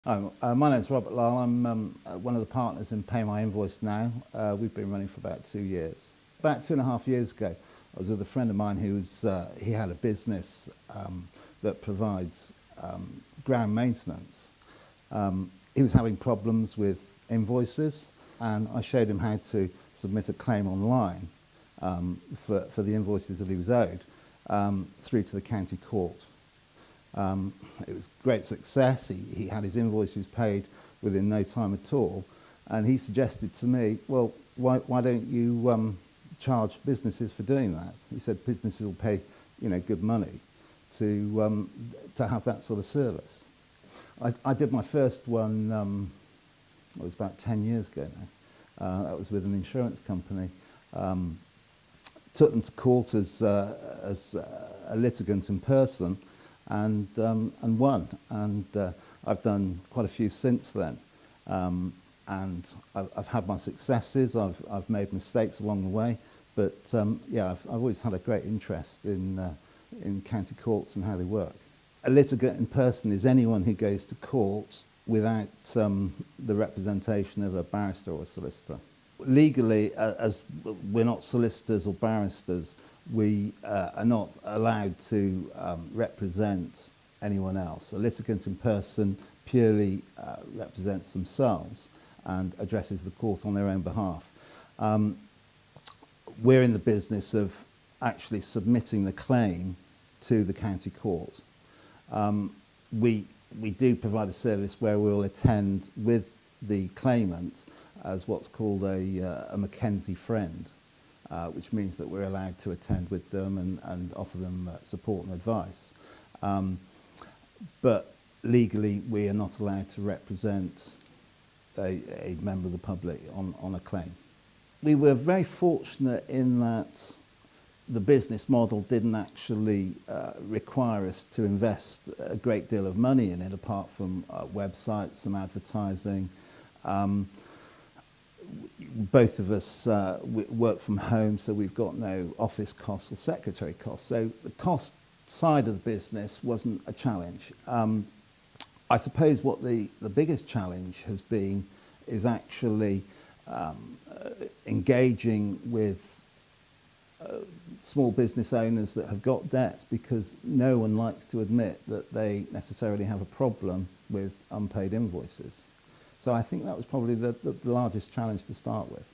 Hi, my name's Robert Lisle. I'm one of the partners in Pay My Invoice now. We've been running for about 2 years. About 2.5 years ago, I was with a friend of mine he had a business that provides ground maintenance. He was having problems with invoices, and I showed him how to submit a claim online for the invoices that he was owed through to the county court. It was great success. He had his invoices paid within no time at all, and he suggested to me, well, why don't you charge businesses for doing that? He said businesses will pay, good money to have that sort of service. I did my first one, it was about 10 years ago now. That was with an insurance company. Took them to court as a litigant in person, and won. And I've done quite a few since then. And I've had my successes. I've made mistakes along the way, but yeah, I've always had a great interest in county courts and how they work. A litigant in person is anyone who goes to court without the representation of a barrister or a solicitor. Legally, as we're not solicitors or barristers, we are not allowed to represent anyone else. A litigant in person purely represents themselves and addresses the court on their own behalf. We're in the business of actually submitting the claim to the county court. We do provide a service where we'll attend with the claimant as what's called a Mackenzie friend, which means that we're allowed to attend with them and offer them support and advice. But legally, we are not allowed to represent a member of the public on a claim. We were very fortunate in that the business model didn't actually require us to invest a great deal of money in it, apart from websites, some advertising. Both of us work from home, so we've got no office costs or secretary costs. So the cost side of the business wasn't a challenge. I suppose what the biggest challenge has been is actually engaging with small business owners that have got debt, because no one likes to admit that they necessarily have a problem with unpaid invoices. So I think that was probably the largest challenge to start with.